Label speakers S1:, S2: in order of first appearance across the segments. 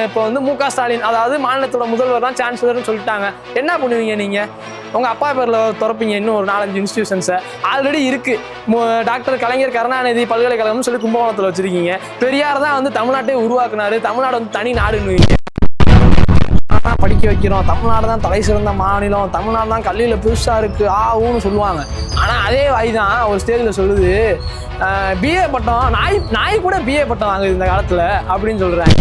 S1: இப்போ வந்து மு க ஸ்டாலின் அதாவது மாநிலத்தோட முதல்வர் தான் சான்சலர்னு சொல்லிட்டாங்க. என்ன பண்ணுவீங்க நீங்க? உங்க அப்பா பேர்ல திறப்பீங்க இன்னும் ஒரு 4-5 இன்ஸ்டிடியூஷன்ஸை. ஆல்ரெடி இருக்கு. டாக்டர் கலைஞர் கருணாநிதி பல்கலைக்கழகம்னு சொல்லி கும்பகோணத்தில் வச்சிருக்கீங்க. பெரியார் தான் வந்து தமிழ்நாட்டை உருவாக்குனாரு. தமிழ்நாடு வந்து தனி நாடுன்னு படிக்க வைக்கிறோம், தமிழ்நாடு தான் தலை சிறந்த மாநிலம், தமிழ்நாடு தான் கல்வியில் புதுசா இருக்கு ஊன்னு சொல்லுவாங்க. ஆனா அதே வாய் தான் ஒரு ஸ்டேஜில் சொல்லுது பிஏ பட்டம், நாய் கூட பிஏ பட்டம் வாங்குது இந்த காலத்துல அப்படின்னு சொல்றாங்க.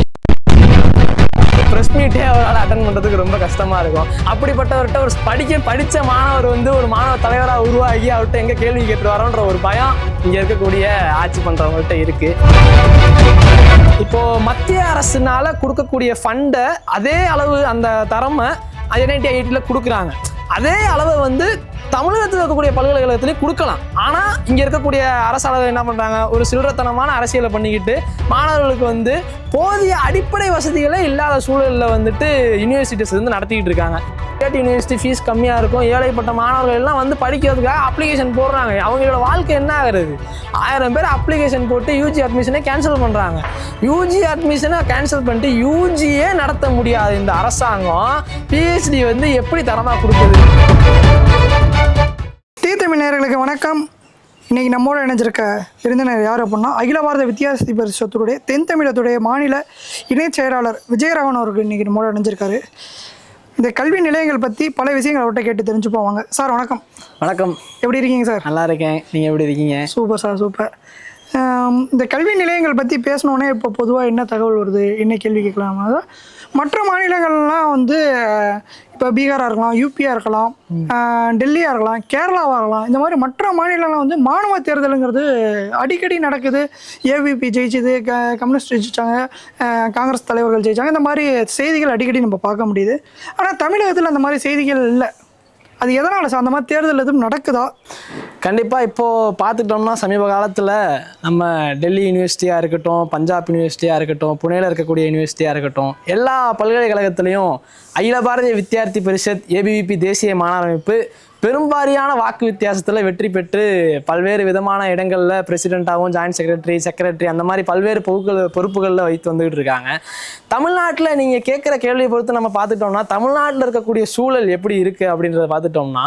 S1: ப்ரெஸ் மீட்டே அவரால் அட்டன் பண்ணுறதுக்கு ரொம்ப கஷ்டமாக இருக்கும். அப்படிப்பட்டவர்கிட்ட ஒரு படித்த மாணவர் வந்து ஒரு மாணவ தலைவராக உருவாகி அவர்கிட்ட எங்கே கேள்வி கேட்டு வரோன்ற ஒரு பயம் இங்கே இருக்கக்கூடிய ஆட்சி பண்ணுறவங்கள்ட்ட இருக்குது. இப்போது மத்திய அரசுனால கொடுக்கக்கூடிய ஃபண்டை அதே அளவு அந்த தரமை NIT IITல கொடுக்குறாங்க. அதே அளவை வந்து தமிழகத்தில் இருக்கக்கூடிய பல்கலைக்கழகத்திலையும் கொடுக்கலாம். ஆனால் இங்கே இருக்கக்கூடிய அரசாளர்கள் என்ன பண்ணுறாங்க, ஒரு சில்லறத்தனமான அரசியலை பண்ணிக்கிட்டு மாணவர்களுக்கு வந்து போதிய அடிப்படை வசதிகளே இல்லாத சூழலில் வந்துட்டு யூனிவர்சிட்டிஸ் வந்து நடத்திக்கிட்டு இருக்காங்க. யூனிவர்சிட்டி ஃபீஸ் கம்மியாக இருக்கும், ஏழைப்பட்ட மாணவர்கள் எல்லாம் வந்து படிக்கிறதுக்காக அப்ளிகேஷன் போடுறாங்க. அவங்களோட வாழ்க்கை என்ன ஆகுறது? 1000 பேர் அப்ளிகேஷன் போட்டு யூஜி அட்மிஷனே கேன்சல் பண்ணுறாங்க. யூஜி அட்மிஷனை கேன்சல் பண்ணிட்டு யூஜியே நடத்த முடியாது இந்த அரசாங்கம் பிஹெச்டி வந்து எப்படி தரமாக கொடுக்குது?
S2: தமிழ் நேயர்களுக்கு வணக்கம். இன்றைக்கி நம்மோடு இணைஞ்சிருக்க விருந்தினர் யார் அப்படின்னா அகில பாரத வித்தியாச பரிஷத்துடைய தென் தமிழகத்துடைய மாநில இணைச் செயலாளர் விஜயராகவன் அவர்கள் இன்றைக்கி நம்மோடு இணைஞ்சிருக்காரு. இந்த கல்வி நிலையங்கள் பற்றி பல விஷயங்கள் அவர்கிட்ட கேட்டு தெரிஞ்சு போவாங்க. சார் வணக்கம்.
S1: வணக்கம். எப்படி
S2: இருக்கீங்க சார்?
S1: நல்லா இருக்கேன். நீங்கள் எப்படி இருக்கீங்க?
S2: Super sir, super. இந்த கல்வி நிலையங்கள் பற்றி பேசினோன்னே இப்போ பொதுவாக என்ன தகவல் வருது, என்ன கேள்வி கேட்கலாம், மற்ற மாநிலங்கள்லாம் வந்து இப்போ பீகாராக இருக்கலாம், யூபியாக இருக்கலாம், டெல்லியாக இருக்கலாம், கேரளாவாக இருக்கலாம், இந்த மாதிரி மற்ற மாநிலங்கள்லாம் வந்து மாணவ தேர்தலுங்கிறது அடிக்கடி நடக்குது. ஏவிபி ஜெயிச்சுது, கம்யூனிஸ்ட் ஜெயிச்சாங்க, காங்கிரஸ் தலைவர்கள் ஜெயிச்சாங்க, இந்த மாதிரி செய்திகள் அடிக்கடி நம்ம பார்க்க முடியுது. ஆனால் தமிழகத்தில் அந்த மாதிரி செய்திகள் இல்லை. அது எதனால் சார்? அந்த மாதிரி தேர்தல் எதுவும் நடக்குதா?
S1: கண்டிப்பாக இப்போது பார்த்துக்கிட்டோம்னா சமீப காலத்தில் நம்ம டெல்லி யூனிவர்சிட்டியாக இருக்கட்டும், பஞ்சாப் யூனிவர்சிட்டியாக இருக்கட்டும், புனேல இருக்கக்கூடிய யூனிவர்சிட்டியாக இருக்கட்டும், எல்லா பல்கலைக்கழகத்திலையும் அகில பாரதிய வித்தியார்த்தி பரிஷத் ABVP தேசிய மாணவர் அமைப்பு பெரும்பாரியான வாக்கு வித்தியாசத்தில் வெற்றி பெற்று பல்வேறு விதமான இடங்களில் பிரசிடெண்ட்டாகவும் ஜாயின்ட் செக்ரட்டரி அந்த மாதிரி பல்வேறு பொறுப்புகளில் வைத்து வந்துகிட்டு இருக்காங்க. தமிழ்நாட்டில் நீங்கள் கேட்குற கேள்வியை பொறுத்து நம்ம பார்த்துட்டோம்னா தமிழ்நாட்டில் இருக்கக்கூடிய சூழல் எப்படி இருக்குது அப்படின்றத பார்த்துட்டோம்னா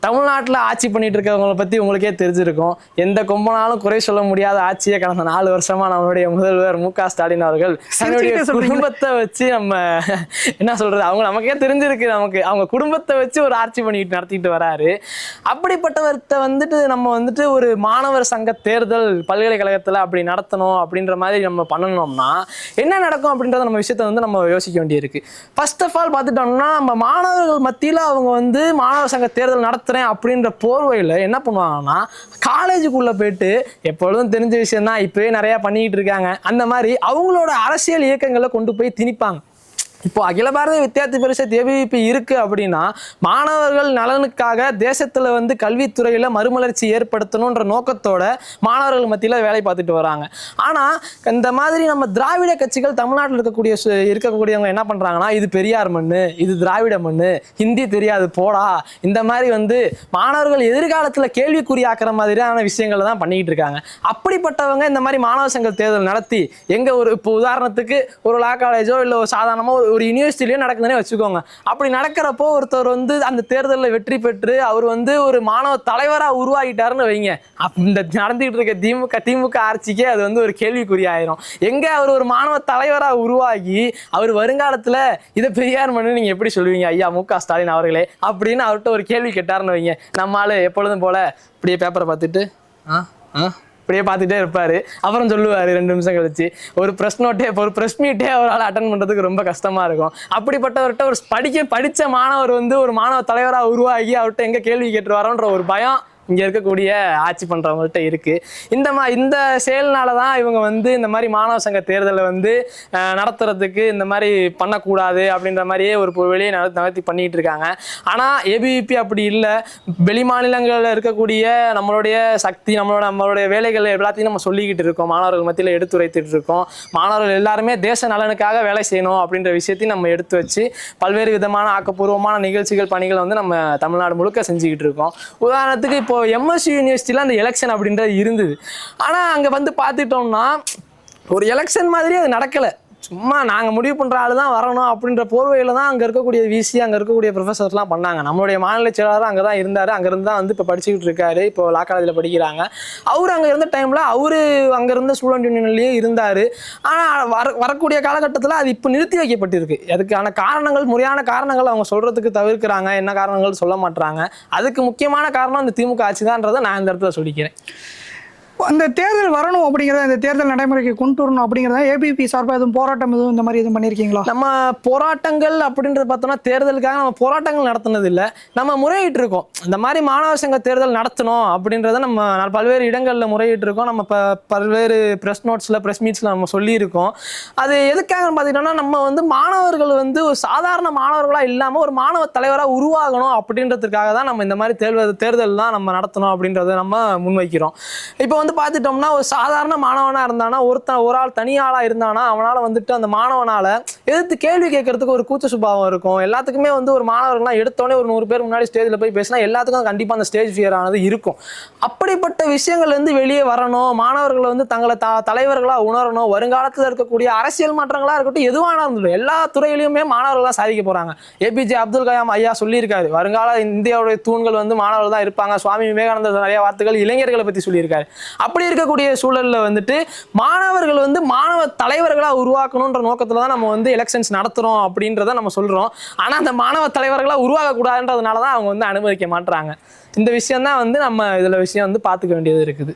S1: தமிழ்நாட்டில் ஆட்சி பண்ணிட்டு இருக்கவங்களை பற்றி உங்களுக்கே தெரிஞ்சிருக்கும். எந்த கொம்பனாலும் குறை சொல்ல முடியாத ஆட்சியை கடந்த 4 வருஷமாக நம்மளுடைய முதல்வர் மு க ஸ்டாலின் அவர்கள் தன்னுடைய குடும்பத்தை வச்சு நம்ம என்ன சொல்கிறது, அவங்க நமக்கே தெரிஞ்சிருக்கு, அவங்க குடும்பத்தை வச்சு ஒரு ஆட்சி பண்ணிட்டு நடத்திட்டு வராரு. அப்படிப்பட்டவர்கிட்ட வந்துட்டு நம்ம வந்துட்டு ஒரு மாணவர் சங்க தேர்தல் பல்கலைக்கழகத்தில் அப்படி நடத்தணும் அப்படின்ற மாதிரி நம்ம பண்ணணும்னா என்ன நடக்கும் அப்படின்றத நம்ம விஷயத்த வந்து நம்ம யோசிக்க வேண்டியிருக்கு. ஃபர்ஸ்ட் ஆஃப் ஆல் பார்த்துட்டோம்னா நம்ம மாணவர்கள் மத்தியில் அவங்க வந்து மாணவர் சங்க தேர்தல் நடத்துகிறேன் அப்படின்ற போர்வையில் என்ன பண்ணுவாங்கன்னா காலேஜுக்குள்ளே போயிட்டு எப்பொழுதும் தெரிஞ்ச விஷயம் தான் இப்போயே நிறையா பண்ணிக்கிட்டு இருக்காங்க. அந்த மாதிரி அவங்களோட அரசியல் இயக்கங்களை கொண்டு போய் திணிப்பாங்க. இப்போ அகில பாரத வித்தியார்த்தி பரிஷத் ABVP இருக்கு அப்படின்னா மாணவர்கள் நலனுக்காக தேசத்துல வந்து கல்வித்துறையில மறுமலர்ச்சி ஏற்படுத்தணுன்ற நோக்கத்தோட மாணவர்கள் மத்தியில வேலை பார்த்துட்டு வராங்க. ஆனா இந்த மாதிரி நம்ம திராவிட கட்சிகள் தமிழ்நாட்டில் இருக்கக்கூடியவங்க என்ன பண்றாங்கன்னா இது பெரியார் மண்ணு, இது திராவிட மண்ணு, ஹிந்தி தெரியாது போடா, இந்த மாதிரி வந்து மாணவர்கள் எதிர்காலத்துல கேள்விக்குறியாக்குற மாதிரியான விஷயங்களை தான் பண்ணிக்கிட்டு இருக்காங்க. அப்படிப்பட்டவங்க இந்த மாதிரி மாணவர் சங்க தேர்தல் நடத்தி எங்க ஒரு இப்போ உதாரணத்துக்கு ஒரு லா காலேஜோ இல்லை ஒரு சாதாரணமா ஒரு யூனிவர்சிட்டிலேயே நடக்குதுன்னே வச்சுக்கோங்க. அப்படி நடக்கிறப்போ ஒருத்தர் வந்து அந்த தேர்தலில் வெற்றி பெற்று அவர் வந்து ஒரு மாணவ தலைவராக உருவாகிட்டாருன்னு வைங்க, இந்த நடந்துகிட்டு இருக்க திமுக ஆட்சிக்கே அது வந்து ஒரு கேள்விக்குறியாயிரும். எங்கே அவர் ஒரு மாணவ தலைவராக உருவாகி அவர் வருங்காலத்தில் இதை பெரியார் மண்ணு நீங்கள் எப்படி சொல்லுவீங்க ஐயா மு க ஸ்டாலின் அவர்களே அப்படின்னு அவர்கிட்ட ஒரு கேள்வி கேட்டாருன்னு வைங்க, நம்மளால எப்பொழுதும் போல இப்படியே பேப்பரை பார்த்துட்டு அப்படியே பார்த்துட்டே இருப்பார். அப்புறம் சொல்லுவார் 2 நிமிஷம் கழிச்சு ஒரு ப்ரெஸ் மீட்டே அவரால் அட்டன் பண்ணுறதுக்கு ரொம்ப கஷ்டமாக இருக்கும். அப்படிப்பட்டவர்கிட்ட ஒரு படித்த மாணவர் வந்து ஒரு மாணவ தலைவராக உருவாகி அவர்கிட்ட எங்கே கேள்வி கேட்டு வரோன்ற ஒரு பயம் இங்கே இருக்கக்கூடிய ஆட்சி பண்ணுறவங்கள்ட்ட இருக்குது. இந்த செயல்னால தான் இவங்க வந்து இந்த மாதிரி மாணவ சங்க தேர்தலை வந்து நடத்துறதுக்கு இந்த மாதிரி பண்ணக்கூடாது அப்படின்ற மாதிரியே ஒரு வெளியே நகர்த்தி பண்ணிகிட்டு இருக்காங்க. ஆனால் ABVP அப்படி இல்லை. வெளி மாநிலங்களில் இருக்கக்கூடிய நம்மளுடைய சக்தி நம்மளுடைய வேலைகள் எல்லாத்தையும் நம்ம சொல்லிக்கிட்டு இருக்கோம், மாணவர்கள் மத்தியில் எடுத்துரைத்துட்டு இருக்கோம். மாணவர்கள் எல்லாருமே தேச நலனுக்காக வேலை செய்யணும் அப்படின்ற விஷயத்தையும் நம்ம எடுத்து வச்சு பல்வேறு விதமான ஆக்கப்பூர்வமான நிகழ்ச்சிகள் பணிகளை வந்து நம்ம தமிழ்நாடு முழுக்க செஞ்சுக்கிட்டு இருக்கோம். உதாரணத்துக்கு இப்போ MSU யூனிவர்சிட்டியில் அந்த எலெக்ஷன் அப்படின்றது இருந்தது. ஆனால் அங்கே வந்து பார்த்துட்டோம்னா ஒரு எலெக்ஷன் மாதிரி அது நடக்கலை. சும்மா நாங்கள் முடிவு பண்ணுற ஆள் தான் வரணும் அப்படின்ற போர்வையில் தான் அங்கே இருக்கக்கூடிய விசி, அங்கே இருக்கக்கூடிய ப்ரொஃபஸர்ஸ்லாம் பண்ணாங்க. நம்மளுடைய மாநில செயலாளர் அங்கே தான் இருந்தார், அங்கேருந்து தான் வந்து இப்போ படிச்சுக்கிட்டு இருக்காரு, இப்போ லா காலேஜில் படிக்கிறாங்க. அவர் அங்கே இருந்த டைமில் அவர் அங்கே இருந்த ஸ்டூடெண்ட் யூனியன்லேயே இருந்தார். ஆனால் வரக்கூடிய காலகட்டத்தில் அது இப்போ நிறுத்தி வைக்கப்பட்டிருக்கு. அதுக்கான காரணங்கள், முறையான காரணங்கள் அவங்க சொல்கிறதுக்கு தவிர்க்கிறாங்க, என்ன காரணங்கள் சொல்ல மாட்டுறாங்க. அதுக்கு முக்கியமான காரணம் இந்த திமுக ஆட்சி தான்றதை நான் இந்த இடத்துல சொல்லிக்கிறேன்.
S2: அந்த தேர்தல் வரணும் அப்படிங்கிறத, இந்த தேர்தல் நடைமுறைக்கு கொண்டு வரணும் அப்படிங்கிறத ஏபிபி சார்பாக எதுவும் போராட்டம் எதுவும் இந்த மாதிரி எதுவும் பண்ணியிருக்கீங்களா?
S1: நம்ம போராட்டங்கள் அப்படின்றது பார்த்தோம்னா தேர்தலுக்காக நம்ம போராட்டங்கள் நடத்துனது இல்லை, நம்ம முறையிட்டு இருக்கோம். இந்த மாதிரி மாணவர் சங்க தேர்தல் நடத்தணும் அப்படின்றத நம்ம பல்வேறு இடங்களில் முறையிட்டு இருக்கோம். நம்ம பல்வேறு ப்ரெஸ் நோட்ஸில், ப்ரெஸ் மீட்ஸில் நம்ம சொல்லியிருக்கோம். அது எதுக்காக பார்த்துக்கிட்டோம்னா, நம்ம வந்து மாணவர்கள் வந்து ஒரு சாதாரண மாணவர்களாக இல்லாமல் ஒரு மாணவ தலைவராக உருவாகணும் அப்படின்றதுக்காக தான் நம்ம இந்த மாதிரி தேர்தல் தான் நம்ம நடத்தணும் அப்படின்றத நம்ம முன்வைக்கிறோம். இப்போ வந்து பார்த்துட்டோம்னா, ஒரு சாதாரண மாணவனாக இருந்தானா, ஒரு ஆள் தனியாளாக இருந்தானா, அவனால் வந்துட்டு அந்த மாணவனால் எதிர்த்து கேள்வி கேட்கறதுக்கு ஒரு கூச்ச சுபாவம் இருக்கும். எல்லாத்துக்குமே வந்து ஒரு மாணவர்கள்லாம் எடுத்தோடனே ஒரு 100 பேர் முன்னாடி ஸ்டேஜில் போய் பேசினா எல்லாத்துக்கும் கண்டிப்பாக அந்த ஸ்டேஜ் ஃபியர் ஆனது இருக்கும். அப்படிப்பட்ட விஷயங்கள்லேருந்து வெளியே வரணும், மாணவர்களை வந்து தங்களை தலைவர்களாக உணரணும். வருங்காலத்தில் இருக்கக்கூடிய அரசியல் மாற்றங்களாக இருக்கட்டும், எதுவான இருந்தது எல்லா துறையிலையுமே மாணவர்கள் தான் சாதிக்க போகிறாங்க. ஏபிஜே அப்துல் கலாம் ஐயா சொல்லியிருக்காரு, வருங்கால இந்தியாவுடைய தூண்கள் வந்து மாணவர்கள் தான் இருப்பாங்க. சுவாமி விவேகானந்தர் நிறைய வார்த்தைகள் இளைஞர்களை பற்றி சொல்லியிருக்காரு. அப்படி இருக்கக்கூடிய சூழலில் வந்துட்டு மாணவர்கள் வந்து மாணவ தலைவர்களாக உருவாக்கணுன்ற நோக்கத்தில் தான் நம்ம வந்து எலெக்ஷன்ஸ் நடத்துகிறோம் அப்படின்றத நம்ம சொல்கிறோம். ஆனால் அந்த மாணவ தலைவர்களாக உருவாகக்கூடாதுன்றதுனால தான் அவங்க வந்து அனுமதிக்க மாட்டுறாங்க. இந்த விஷயம்தான் வந்து நம்ம இதில் விஷயம் வந்து பார்த்துக்க வேண்டியது இருக்குது.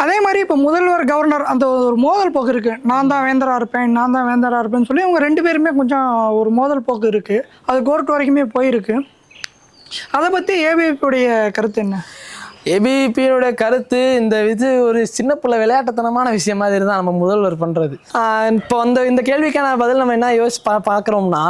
S2: அதே மாதிரி இப்போ முதல்வர், கவர்னர் அந்த ஒரு மோதல் போக்கு இருக்குது. நான் தான் வேந்தராக இருப்பேன்னு சொல்லி அவங்க 2 பேருமே கொஞ்சம் ஒரு மோதல் போக்கு இருக்குது. அது கோர்ட் வரைக்குமே போயிருக்கு. அதை பற்றி ஏபிபியுடைய கருத்து என்ன?
S1: ஏபிபியோடைய கருத்து, இது ஒரு சின்ன பிள்ளை விளையாட்டுத்தனமான விஷயம் மாதிரி தான் நம்ம முதல்வர் பண்ணுறது. இப்போ இந்த கேள்விக்கான பதில் நம்ம என்ன பார்க்குறோம்னா,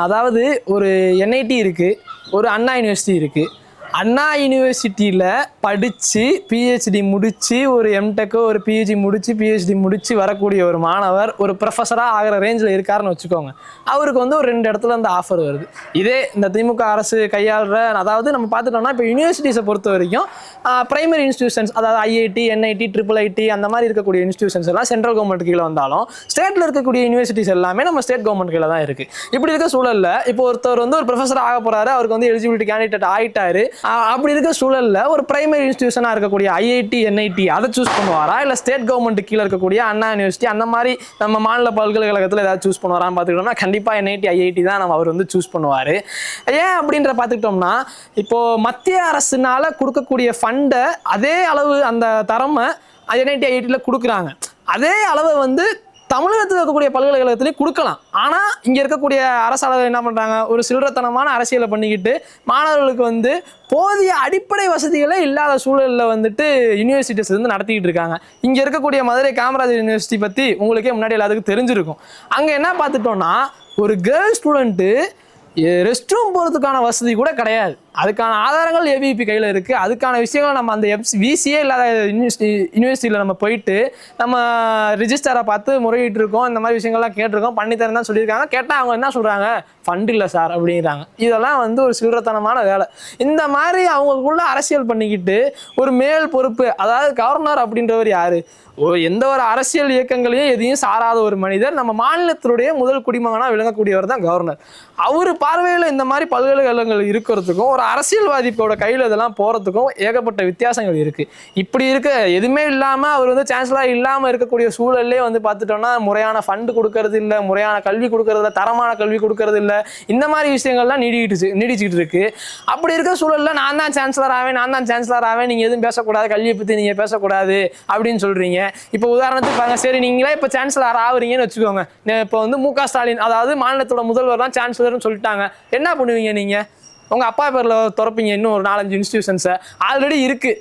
S1: அதாவது ஒரு என்ஐடி இருக்குது, ஒரு அண்ணா யூனிவர்சிட்டி இருக்குது. அண்ணா யூனிவர்சிட்டியில் படித்து பிஹெச்டி முடித்து ஒரு எம்டெக்கோ ஒரு பிஹெச்டி முடித்து வரக்கூடிய ஒரு மாணவர் ஒரு ப்ரொஃபஸராக ஆகிற ரேஞ்சில் இருக்காருன்னு வச்சுக்கோங்க. அவருக்கு வந்து ஒரு 2 இடத்துல இந்த ஆஃபர் வருது. இதே இந்த திமுக அரசு கையாளுற, அதாவது நம்ம பார்த்துட்டோம்னா இப்போ யூனிவர்சிட்டிஸை பொறுத்த வரைக்கும் பிரைமரி இன்ஸ்டியூஷன்ஸ், அதாவது ஐஐடி, என்ஐடி, IIIT அந்த மாதிரி இருக்கக்கூடிய இன்ஸ்டியூஷன்ஸ் எல்லாம் சென்ட்ரல் கவர்மெண்ட் கீழே வந்தாலும் ஸ்டேட்டில் இருக்கக்கூடிய யூனிவர்சிட்டிஸ் எல்லாமே நம்ம ஸ்டேட் கவர்மெண்ட் கீழே தான் இருக்குது. இப்படி இருக்க சூழலில் இப்போ ஒருத்தர் வந்து ஒரு ப்ரொஃபஸர் ஆக போகிறாரு, அவருக்கு வந்து எலிஜிபிலிட்டி கேண்டிடேட் ஆகிட்டாரு. அப்படி இருக்க சூழலில் ஒரு பிரைமரி இன்ஸ்டியூஷனாக இருக்கக்கூடிய ஐஐடி, என்ஐடி அதை சூஸ் பண்ணுவாரா, இல்லை ஸ்டேட் கவர்மெண்ட் கீழே இருக்கக்கூடிய அண்ணா யூனிவர்சிட்டி அந்த மாதிரி நம்ம மாநில பல்கலைக்கழகத்தில் ஏதாவது சூஸ் பண்ணுவாரான்னு பார்த்துக்கிட்டோம்னா கண்டிப்பாக என்ஐடி, ஐஐடி தான் அவர் வந்து சூஸ் பண்ணுவார். ஏன் அப்படின்ற பார்த்துக்கிட்டோம்னா, இப்போது மத்திய அரசுனால கொடுக்கக்கூடிய ஃபண்டை அதே அளவு அந்த தரமை என்ஐடி, ஐஐடியில் கொடுக்குறாங்க. அதே அளவை வந்து தமிழகத்தில் இருக்கக்கூடிய பல்கலைக்கழகத்திலையும் கொடுக்கலாம். ஆனால் இங்கே இருக்கக்கூடிய அரசாளர்கள் என்ன பண்ணுறாங்க, ஒரு சில்லறத்தனமான அரசியலை பண்ணிக்கிட்டு மாணவர்களுக்கு வந்து போதிய அடிப்படை வசதிகளே இல்லாத சூழலில் வந்துட்டு யூனிவர்சிட்டிஸ் வந்து நடத்திக்கிட்டு இருக்காங்க. இங்கே இருக்கக்கூடிய மதுரை காமராஜர் யூனிவர்சிட்டி பற்றி உங்களுக்கே முன்னாடி எல்லாத்துக்கும் தெரிஞ்சிருக்கும். அங்கே என்ன பார்த்துட்டோம்னா, ஒரு கேர்ள் ஸ்டூடெண்ட்டு ரெஸ்ட் ரூம் போகிறதுக்கான வசதி கூட கிடையாது. அதுக்கான ஆதாரங்கள் ஏபிபி கையில் இருக்குது. அதுக்கான விஷயங்களை நம்ம அந்த விசியே இல்லாத யூனிவர்சிட்டியில் நம்ம போயிட்டு நம்ம ரிஜிஸ்டரை பார்த்து முறையிட்டு இருக்கோம். இந்த மாதிரி விஷயங்கள்லாம் கேட்டிருக்கோம், பண்ணித்தரேன் தான் சொல்லியிருக்காங்க. கேட்டால் அவங்க என்ன சொல்கிறாங்க, ஃபண்ட் இல்லை சார் அப்படிங்கிறாங்க. இதெல்லாம் வந்து ஒரு சில்லறத்தனமான வேலை. இந்த மாதிரி அவங்களுக்குள்ள அரசியல் பண்ணிக்கிட்டு ஒரு மேல் பொறுப்பு, அதாவது கவர்னர் அப்படின்றவர் யார், எந்த ஒரு அரசியல் இயக்கங்களையும் எதையும் சாராத ஒரு மனிதர், நம்ம மாநிலத்தினுடைய முதல் குடிமகனாக விளங்கக்கூடியவர் தான் கவர்னர். அவர் பார்வையில் இந்த மாதிரி பல்கலைக்கழகங்கள் இருக்கிறதுக்கும் ஒரு அரசியல்வாதிப்போட கையில் இதெல்லாம் போகிறதுக்கும் ஏகப்பட்ட வித்தியாசங்கள் இருக்குது. இப்படி இருக்க எதுவுமே இல்லாமல் அவர் வந்து சான்சலராக இல்லாமல் இருக்கக்கூடிய சூழல்லே வந்து பார்த்துட்டோம்னா முறையான ஃபண்டு கொடுக்கறது இல்லை, முறையான கல்வி கொடுக்கறது இல்லை, தரமான கல்வி கொடுக்கறது இல்லை. இந்த மாதிரி விஷயங்கள்லாம் நீடிச்சுக்கிட்டு இருக்கு. அப்படி இருக்க சூழலில் நான் தான் சான்சலர் ஆவேன், நீங்கள் எதுவும் பேசக்கூடாது, கல்வியை பற்றி நீங்கள் பேசக்கூடாது அப்படின்னு சொல்கிறீங்க. இப்போ உதாரணத்துக்கு பாருங்க, சரி நீங்களே இப்போ சான்சலர் ஆகுறீங்கன்னு வச்சுக்கோங்க. இப்போ வந்து மு க ஸ்டாலின், அதாவது மாநிலத்தோட முதல்வர் தான் சான்சலர்னு சொல்லிட்டாங்க. என்ன பண்ணுவீங்க நீங்கள்? உங்கள் அப்பா பேரில் திறப்பீங்க இன்னும் ஒரு 4-5 இன்ஸ்டியூஷன்ஸை. ஆல்ரெடி இருக்குது.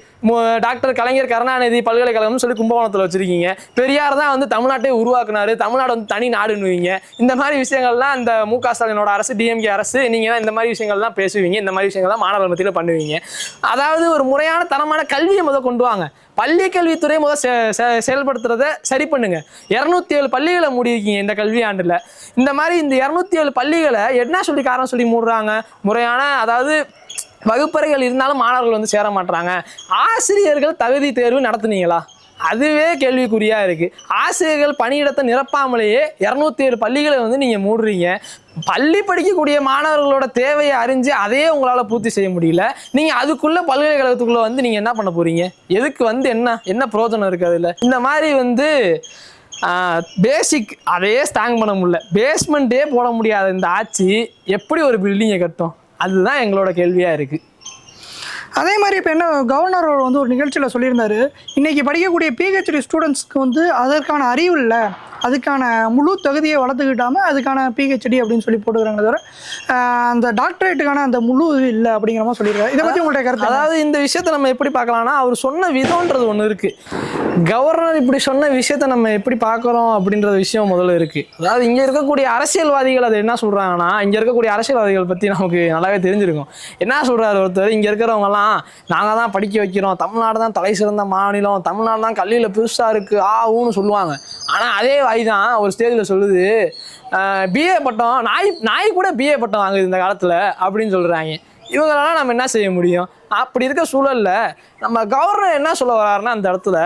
S1: டாக்டர் கலைஞர் கருணாநிதி பல்கலைக்கழகம்னு சொல்லி கும்பகோணத்தில் வச்சுருக்கீங்க. பெரியார் தான் வந்து தமிழ்நாட்டை உருவாக்குனாரு, தமிழ்நாடு வந்து தனி நாடுன்னுவீங்க. இந்த மாதிரி விஷயங்கள்லாம் இந்த மு க ஸ்டாலினோட அரசு, டிஎம்கே அரசு, நீங்கள் தான் இந்த மாதிரி விஷயங்கள்லாம் பேசுவீங்க, இந்த மாதிரி விஷயங்கள்லாம் மாணவர் மத்தியில் பண்ணுவீங்க. அதாவது ஒரு முறையான தரமான கல்வியை கொண்டு வாங்க. பள்ளி கல்வித்துறை செயல்படுத்துறத சரி பண்ணுங்க. 207 பள்ளிகளை மூடிருக்கீங்க இந்த கல்வியாண்டில். இந்த மாதிரி இந்த 207 பள்ளிகளை என்ன சொல்லி காரணம் சொல்லி மூடுறாங்க, முறையான அதாவது வகுப்பறைகள் இருந்தாலும் மாணவர்கள் வந்து சேர மாட்டாங்க. ஆசிரியர்கள் தகுதி தேர்வு நடத்துனீங்களா? அதுவே கேள்விக்குறியாக இருக்குது. ஆசிரியர்கள் பணியிடத்தை நிரப்பாமலேயே 207 பள்ளிகளை வந்து நீங்கள் மூடுறீங்க. பள்ளி படிக்கக்கூடிய மாணவர்களோட தேவையை அறிஞ்சு அதையே உங்களால் பூர்த்தி செய்ய முடியல. நீங்கள் அதுக்குள்ளே பல்கலைக்கழகத்துக்குள்ளே வந்து நீங்கள் என்ன பண்ண போகிறீங்க? எதுக்கு வந்து என்ன பிரயோஜனம் இருக்குது அதில்? இந்த மாதிரி வந்து பேசிக் அதையே ஸ்ட்ராங் பண்ண முடியல, பேஸ்மெண்ட்டே போட முடியாத இந்த ஆட்சி எப்படி ஒரு பில்டிங்கை கட்டும்? அதுதான் எங்களோட கேள்வியாக இருக்குது.
S2: அதே மாதிரி இப்போ என்ன கவர்னர் வந்து ஒரு நிகழ்ச்சியில் சொல்லியிருந்தாரு, இன்றைக்கி படிக்கக்கூடிய பிஹெச்டி ஸ்டூடெண்ட்ஸ்க்கு வந்து அதற்கான அறிவு இல்லை, அதுக்கான முழு தகுதியை வளர்த்துக்கிட்டாமல் அதுக்கான பிஹெச்டி அப்படின்னு சொல்லி போட்டுக்கிறாங்க தவிர அந்த டாக்டரேட்டுக்கான அந்த முழு இல்லை அப்படிங்கிற மாதிரி சொல்லியிருக்காரு. இதை பற்றி உங்கள்கிட்ட கருத்து?
S1: அதாவது இந்த விஷயத்தை நம்ம எப்படி பார்க்கலாம்னா, அவர் சொன்ன விதம்ன்றது ஒன்று இருக்குது. கவர்னர் இப்படி சொன்ன விஷயத்த நம்ம எப்படி பார்க்குறோம் அப்படின்ற விஷயம் முதல்ல இருக்குது. அதாவது இங்கே இருக்கக்கூடிய அரசியல்வாதிகள் அது என்ன சொல்கிறாங்கன்னா, இங்கே இருக்கக்கூடிய அரசியல்வாதிகள் பற்றி நமக்கு நல்லாவே தெரிஞ்சிருக்கும். என்ன சொல்கிறாரு ஒருத்தர், இங்கே இருக்கிறவங்கலாம் நாங்கள் தான் படிக்க வைக்கிறோம், தமிழ்நாடு தான் தலை சிறந்த மாநிலம், தமிழ்நாடு தான் கல்வியில் பெருசாக இருக்குது ஊன்னு சொல்லுவாங்க. ஆனால் அதே வாய் தான் ஒரு ஸ்டேஜில் சொல்லுது, பிஏ பட்டம் நாய் கூட பிஏ பட்டம் வாங்குது இந்த காலத்தில் அப்படின்னு சொல்கிறாங்க. இவங்களெல்லாம் நம்ம என்ன செய்ய முடியும்? அப்படி இருக்க சூழலில் நம்ம கவர்னர் என்ன சொல்ல வர்றாருன்னா, அந்த இடத்துல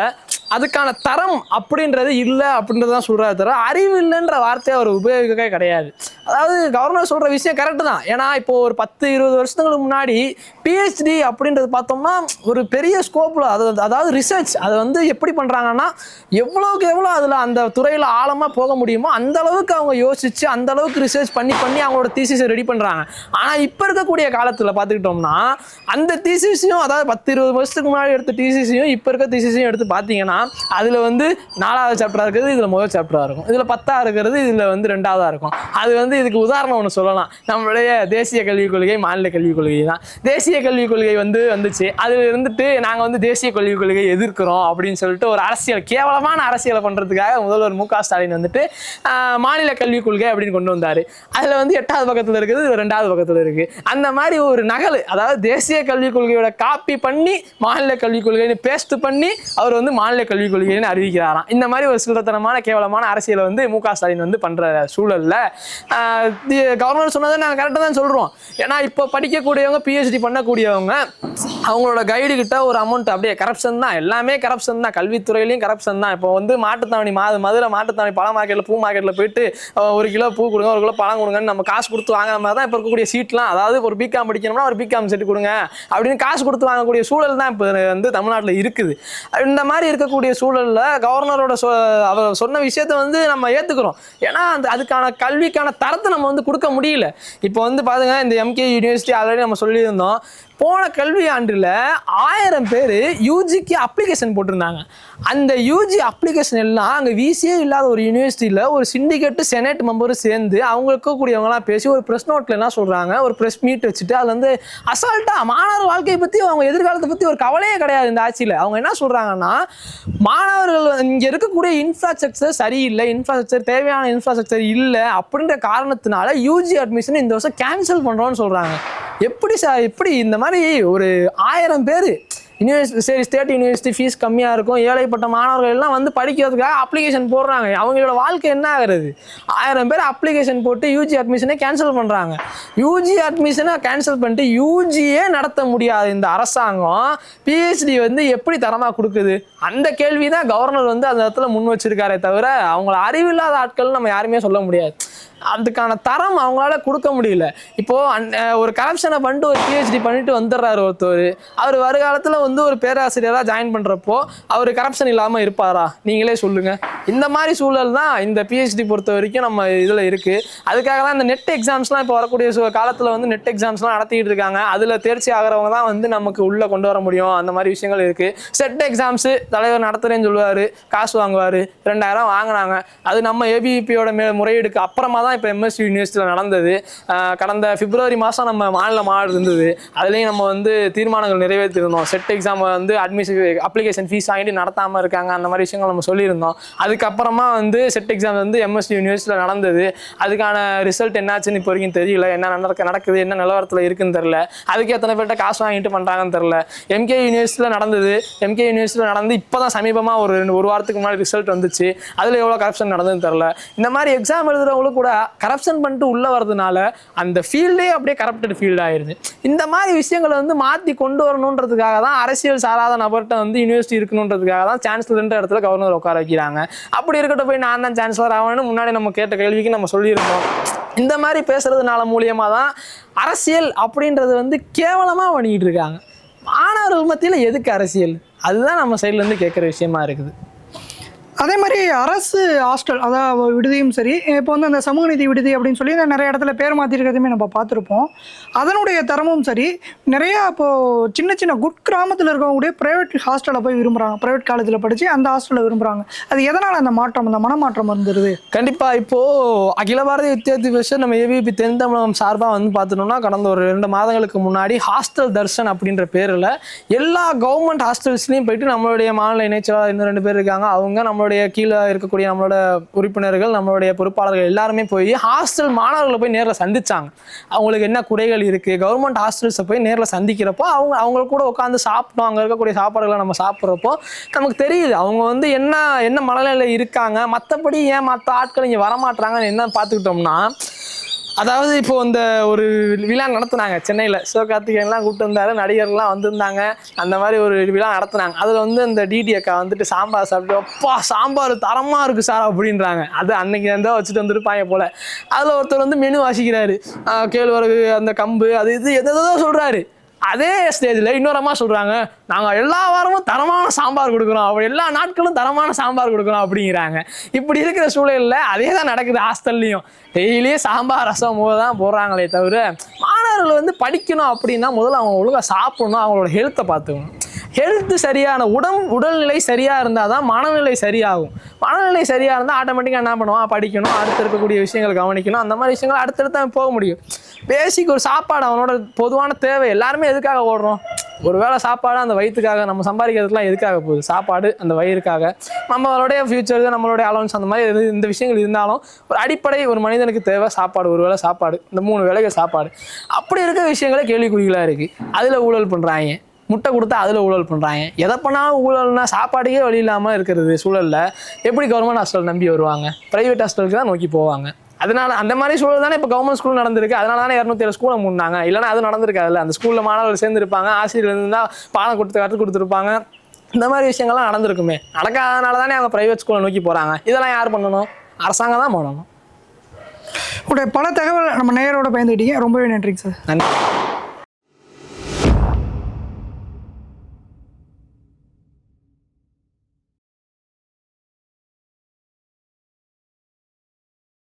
S1: அதுக்கான தரம் அப்படின்றது இல்லை அப்படின்றது தான் சொல்கிறாரு தவிர அறிவு இல்லைன்ற வார்த்தையை அவர் உபயோகிக்கவே கிடையாது. அதாவது கவர்னர் சொல்கிற விஷயம் கரெக்டு தான். ஏன்னா இப்போது ஒரு 10-20 வருஷத்துக்கு முன்னாடி பிஹெச்டி அப்படின்றது பார்த்தோம்னா ஒரு பெரிய ஸ்கோப்பில் அதாவது ரிசர்ச் அதை வந்து எப்படி பண்ணுறாங்கன்னா, எவ்வளோக்கு எவ்வளோ அதில் அந்த துறையில் ஆழமாக போக முடியுமோ அந்த அளவுக்கு அவங்க யோசித்து அந்த அளவுக்கு ரிசர்ச் பண்ணி அவங்களோட தீசிஸை ரெடி பண்ணுறாங்க. ஆனால் இப்போ இருக்கக்கூடிய காலத்தில் பார்த்துக்கிட்டோம்னா அந்த தீசிஸையும், அதாவது 10-20 வருஷத்துக்கு முன்னாடி எடுத்த தீசிஸையும் இப்போ இருக்க தீசிஸையும் எடுத்து பார்த்தீங்கன்னா அதில் வந்து 4வது சாப்டராக இருக்கிறது இதில் முதல் சாப்டராக இருக்கும், இதில் 10ஆக இருக்கிறது இதில் வந்து 2ஆவதாக இருக்கும். அது வந்து இதுக்கு உதாரணம் ஒன்று சொல்லலாம். நம்மளுடைய தேசிய கல்விக் கொள்கை, மாநில கல்விக் கொள்கை தான். தேசிய கல்விக் கொள்கை வந்துச்சு, அதில் இருந்துட்டு நாங்கள் வந்து தேசிய கல்விக் கொள்கையை எதிர்க்கிறோம் அப்படின்னு சொல்லிட்டு ஒரு கேவலமான அரசியலை பண்ணுறதுக்காக முதல்வர் மு.க. ஸ்டாலின் வந்துட்டு மாநில கல்விக் கொள்கை அப்படின்னு கொண்டு வந்தார். அதில் வந்து 8வது பக்கத்தில் இருக்குது, 2வது பக்கத்தில் இருக்குது. அந்த மாதிரி ஒரு நகல், அதாவது தேசிய கல்விக் கொள்கையோட காப்பி பண்ணி மாநில கல்விக் கொள்கைன்னு பேஸ்ட் பண்ணி அவர் வந்து மாநில கல்விக் கொள்கைன்னு அறிவிக்கிறாராம். இந்த மாதிரி ஒரு சில்லறத்தனமான கேவலமான அரசியலை வந்து மு.க. ஸ்டாலின் வந்து பண்ணுற சூழலில் கவர்னர் சொன்னதை நாங்கள் கரெக்டாக தான் சொல்கிறோம். ஏன்னா இப்போ படிக்கக்கூடியவங்க, பிஹெச்டி பண்ணக்கூடியவங்க, அவங்களோட கைடு கிட்ட ஒரு அமௌண்ட் அப்படியே கரப்ஷன் தான், எல்லாமே கரப்ஷன் தான், கல்வித்துறையிலையும் கரப்ஷன் தான். இப்போ வந்து மாட்டுத்தாவணி மதுரை மாட்டுத்தாவணி பழ மார்க்கெட்டில், பூ மார்க்கெட்டில் போயிட்டு 1 கிலோ பூ கொடுங்க, 1 கிலோ பழம் கொடுங்கன்னு நம்ம காசு கொடுத்து வாங்குற மாதிரி தான் இப்போ இருக்கக்கூடிய சீட்லாம். அதாவது ஒரு பிகாம் படிக்கணும்னா ஒரு பிகாம் செட்டு கொடுங்க அப்படின்னு காசு கொடுத்து வாங்கக்கூடிய சூழல் தான் இப்போ வந்து தமிழ்நாட்டில் இருக்குது. இந்த மாதிரி இருக்கக்கூடிய சூழலில் கவர்னரோட அவர் சொன்ன விஷயத்தை வந்து நம்ம ஏற்றுக்கிறோம். ஏன்னா அதுக்கான கல்விக்கான தரத்தை நம்ம வந்து கொடுக்க முடியல. இப்போ வந்து பாருங்க, இந்த எம்கே யூனிவர்சிட்டி ஆல்ரெடி நம்ம சொல்லியிருந்தோம், போன கல்வி ஆண்டில் 1000 பேர் யூஜிக்கு அப்ளிகேஷன் போட்டிருந்தாங்க. அந்த யூஜி அப்ளிகேஷன் எல்லாம் அங்கே விசியே இல்லாத ஒரு யூனிவர்சிட்டியில் ஒரு சிண்டிகேட்டு செனட் மெம்பரும் சேர்ந்து அவங்க இருக்கக்கூடியவங்களாம் பேசி ஒரு ப்ரெஸ் நோட்டில் என்ன சொல்கிறாங்க, ஒரு ப்ரெஸ் மீட் வச்சுட்டு அதில் வந்து அசால்ட்டாக மாணவர் வாழ்க்கையை பற்றி, அவங்க எதிர்காலத்தை பற்றி ஒரு கவலையே கிடையாது இந்த ஆட்சியில். அவங்க என்ன சொல்கிறாங்கன்னா, மாணவர்கள் இங்கே இருக்கக்கூடிய இன்ஃப்ராஸ்ட்ரக்சர் சரியில்லை, தேவையான இன்ஃப்ராஸ்ட்ரக்சர் இல்லை அப்படின்ற காரணத்தினால யூஜி அட்மிஷன் இந்த வருஷம் கேன்சல் பண்ணுறோன்னு சொல்கிறாங்க. எப்படி இந்த மாதிரி ஒரு 1000 பேர் யூனிவர்சிட்டி, சரி ஸ்டேட் யூனிவர்சிட்டி ஃபீஸ் கம்மியாக இருக்கும், ஏழைப்பட்ட மாணவர்கள் எல்லாம் வந்து படிக்கிறதுக்காக அப்ளிகேஷன் போடுறாங்க. அவங்களோட வாழ்க்கை என்ன ஆகுறது? 1000 பேர் அப்ளிகேஷன் போட்டு யூஜி அட்மிஷனே கேன்சல் பண்ணுறாங்க. யூஜி அட்மிஷனை கேன்சல் பண்ணிட்டு யூஜியே நடத்த முடியாத இந்த அரசாங்கம் பிஹெச்டி வந்து எப்படி தரமாக கொடுக்குது? அந்த கேள்வி தான் கவர்னர் வந்து அந்த இடத்துல முன் வச்சிருக்காரே தவிர அவங்கள அறிவில்லாத ஆட்கள் நம்ம யாருமே சொல்ல முடியாது. அதுக்கான தரம் அவங்களால கொடுக்க முடியல. இப்போது ஒரு கரப்ஷனை பண்ணிட்டு ஒரு பிஹெச்டி பண்ணிட்டு வந்துடுறாரு ஒருத்தர், அவர் வருகாலத்தில் வந்து ஒரு பேராசிரியராக ஜாயின் பண்ணுறப்போ அவர் கரப்ஷன் இல்லாமல் இருப்பாரா? நீங்களே சொல்லுங்கள். இந்த மாதிரி சூழல் தான் இந்த பிஹெச்டி பொறுத்த வரைக்கும் நம்ம இதில் இருக்குது. அதுக்காக தான் இந்த நெட் எக்ஸாம்ஸ்லாம் இப்போ வரக்கூடிய காலத்தில் வந்து நெட் எக்ஸாம்ஸ்லாம் நடத்திக்கிட்டு இருக்காங்க. அதில் தேர்ச்சி ஆகிறவங்க தான் வந்து நமக்கு உள்ளே கொண்டு வர முடியும். அந்த மாதிரி விஷயங்கள் இருக்குது. செட் எக்ஸாம்ஸு தலைவர் நடத்துகிறேன்னு சொல்லுவார், காசு வாங்குவார், 2000 வாங்கினாங்க. அது நம்ம ஏபிவிபியோட முறையீடுக்கு அப்புறமா தான் இப்போ எம்எஸ்சி யூனிவர்சிட்டியில் நடந்தது. கடந்த பிப்ரவரி மாதம் நம்ம மாநில மாநாடு இருந்தது. அதுலேயும் நம்ம வந்து தீர்மானங்கள் நிறைவேற்றிருந்தோம். செட் எக்ஸாம் வந்து அப்ளிகேஷன் ஃபீஸ் வாங்கிட்டு நடத்தாமல் இருக்காங்க, அந்த மாதிரி விஷயங்கள் நம்ம சொல்லியிருந்தோம். அதுக்கப்புறமா வந்து செட் எக்ஸாம் வந்து எம்எஸ்சி யூனிவர்சிட்டியில் நடந்தது. அதுக்கான ரிசல்ட் என்னாச்சுன்னு இப்போ வரைக்கும் தெரியல. என்ன நடக்குது, என்ன நிலவரத்தில் இருக்குன்னு தெரில. அதுக்கு எத்தனை பேர்ட்ட காசு வாங்கிட்டு பண்ணுறாங்கன்னு தெரில. எம்கே யூனிவர்சிட்டியில் நடந்தது. எம்கே யூனிவர்சிட்டியில் நடந்து இப்போ தான் சமீபமாக ஒரு வாரத்துக்கு முன்னாடி ரிசல்ட் வந்துச்சு. அதில் எவ்வளோ கரப்ஷன் நடந்ததுன்னு தெரில. இந்த மாதிரி எக்ஸாம் எழுதுறவங்களுக்கு கூட கரப்ஷன் பண்ணிட்டு உள்ளே வரதுனால அந்த ஃபீல்டே அப்படியே கரப்டட் ஃபீல்ட் ஆயிடுது. இந்த மாதிரி விஷயங்களை வந்து மாற்றி கொண்டு வரணுன்றதுக்காக தான் அரசியல் சாராத நபர்கிட்ட வந்து யூனிவர்சிட்டி இருக்கணுன்றதுக்காக தான் சான்சலர்ன்ற இடத்துல கவர்னர் உட்கார வைக்கிறாங்க. அப்படி இருக்கட்டும் போய் நான் தான் சான்சலர் ஆகணும்னு முன்னாடி நம்ம கேட்ட கேள்விக்கு நம்ம சொல்லியிருந்தோம். இந்த மாதிரி பேசுறதுனால மூலியமாக தான் அரசியல் அப்படின்றது வந்து கேவலமாக பண்ணிக்கிட்டு இருக்காங்க. மாணவர்கள் மத்தியில் எதுக்கு அரசியல், அதுதான் நம்ம சைட்லேருந்து கேட்குற விஷயமா இருக்குது.
S2: அதே மாதிரி அரசு ஹாஸ்டல் அதாவது விடுதியும் சரி, இப்போ வந்து அந்த சமூக நீதி விடுதி அப்படின்னு சொல்லி நிறைய இடத்துல பேர் மாற்றிருக்கிறதுமே நம்ம பார்த்துருப்போம். அதனுடைய தரமும் சரி, நிறையா இப்போது சின்ன சின்ன குட் கிராமத்தில் இருக்கவங்களுடைய ப்ரைவேட் ஹாஸ்டலில் போய் விரும்புகிறாங்க, ப்ரைவேட் காலேஜில் படித்து அந்த ஹாஸ்டலில் விரும்புகிறாங்க. அது எதனால் அந்த மாற்றம், அந்த மனமாற்றம் வந்துடுது?
S1: கண்டிப்பாக இப்போது அகில பாரதிய வித்யார்த்தி பரிஷத் நம்ம ஏவிபி தென் தமிழகம் சார்பாக வந்து பார்த்துட்டோம்னா கடந்த ஒரு 2 மாதங்களுக்கு முன்னாடி ஹாஸ்டல் தர்ஷன் அப்படின்ற பேரில் எல்லா கவர்மெண்ட் ஹாஸ்டல்ஸ்லையும் போயிட்டு நம்மளுடைய மாநில இணைச்சலாளர் இன்னும் 2 பேர் இருக்காங்க, அவங்க நம்மளுடைய கீழே இருக்கக்கூடிய நம்மளோட உறுப்பினர்கள், நம்மளுடைய பொறுப்பாளர்கள் எல்லாருமே போய் ஹாஸ்டல் மாணவர்களை போய் நேரில் சந்திச்சாங்க. அவங்களுக்கு என்ன குறைகள் இருக்குது, கவர்மெண்ட் ஹாஸ்டல்ஸை போய் நேரில் சந்திக்கிறப்போ அவங்க கூட உட்காந்து சாப்பிட்டோம். அங்கே இருக்கக்கூடிய சாப்பாடுகளை நம்ம சாப்பிட்றப்போ நமக்கு தெரியுது அவங்க வந்து என்ன மனநிலையில் இருக்காங்க. மற்றபடி ஏன் மற்ற ஆட்கள் இங்கே வரமாட்டாங்கன்னு என்ன பார்த்துக்கிட்டோம்னா, அதாவது இப்போ இந்த ஒரு விழா நடத்துனாங்க சென்னையில், சிவகார்த்திகேயன்லாம் கூப்பிட்டு வந்தாரு, நடிகர்கள்லாம் வந்திருந்தாங்க. அந்த மாதிரி ஒரு விழா நடத்துனாங்க. அதில் வந்து இந்த டிடி அக்கா வந்துட்டு சாம்பார் சாப்பிட்டு, அப்பா சாம்பார் தரமாக இருக்குது சார் அப்படின்றாங்க. அது அன்னைக்கு இருந்தால் வச்சுட்டு வந்துருப்பாங்க போல். அதில் ஒருத்தர் வந்து மெனு வாசிக்கிறாரு, கேழ்வரகு, அந்த கம்பு, அது இது எதோ சொல்கிறாரு. அதே ஸ்டேஜில் இன்னொரு அம்மா சொல்கிறாங்க, நாங்கள் எல்லா வாரமும் தரமான சாம்பார் கொடுக்குறோம், அப்படி எல்லா நாட்களும் தரமான சாம்பார் கொடுக்குறோம் அப்படிங்கிறாங்க. இப்படி இருக்கிற சூழலில் அதே தான் நடக்குது ஹாஸ்டல்லையும். டெய்லியும் சாம்பார் ரசம் தான் போடுறாங்களே தவிர, மாணவர்கள் வந்து படிக்கணும் அப்படின்னா முதல்ல அவங்க ஒழுங்காக சாப்பிடணும், அவங்களோட ஹெல்த்தை பார்த்துக்கணும். ஹெல்த்து சரியான உடல்நிலை சரியாக இருந்தால் தான் மனநிலை சரியாகும். மனநிலை சரியாக இருந்தால் ஆட்டோமேட்டிக்காக என்ன பண்ணுவான், படிக்கணும், அடுத்து இருக்கக்கூடிய விஷயங்கள் கவனிக்கணும், அந்த மாதிரி விஷயங்கள் அடுத்தடுத்து போக முடியும். பேசிக் ஒரு சாப்பாடு அவனோட பொதுவான தேவை. எல்லாருமே எதுக்காக ஓடுறோம்? ஒரு வேளை சாப்பாடு அந்த வயிற்றுக்காக. நம்ம சம்பாதிக்கிறதுலாம் எதுக்காக போகுது? சாப்பாடு அந்த வயிறுக்காக. நம்மளுடைய ஃபியூச்சர், நம்மளுடைய அலவன்ஸ், அந்த மாதிரி இந்த விஷயங்கள் இருந்தாலும் ஒரு அடிப்படை ஒரு மனிதனுக்கு தேவை சாப்பாடு. ஒரு வேளை சாப்பாடு, இந்த 3 வேளைகள் சாப்பாடு. அப்படி இருக்க விஷயங்களே கேள்விக்குறிகளாக இருக்குது. அதில் ஊழல் பண்ணுறாங்க. முட்டை கொடுத்தா அதில் ஊழல் பண்ணுறாங்க. எதை பண்ணாலும் ஊழல்னா சாப்பாடுக்கே வழி இல்லாமல் இருக்கிறது சூழலில் எப்படி கவர்மெண்ட் ஹாஸ்டல் நம்பி வருவாங்க? ப்ரைவேட் ஹாஸ்டலுக்கு தான் நோக்கி போவாங்க. அதனால அந்த மாதிரி சூழல் தானே இப்போ கவர்மெண்ட் ஸ்கூல் நடந்திருக்கு. அதனால தானே 207 ஸ்கூலை மூடினாங்க. இல்லைனா அது நடந்திருக்காதுல்ல. அந்த ஸ்கூலில் மாணவர்கள் சேர்ந்துருப்பாங்க, ஆசிரியர் இருந்தால் பாடம் கற்றுக் கொடுத்துருப்பாங்க. இந்த மாதிரி விஷயங்கள்லாம் நடந்திருக்குமே. நடக்காதனால தானே அவங்க ப்ரைவேட் ஸ்கூலை நோக்கி போகிறாங்க. இதெல்லாம் யார் பண்ணணும்? அரசாங்கம் தான் பண்ணணும்.
S2: உடைய பல தகவல் நம்ம நேயரோட பயந்துக்கிட்டீங்க. ரொம்பவே நன்றிங்க சார்.
S1: நன்றி.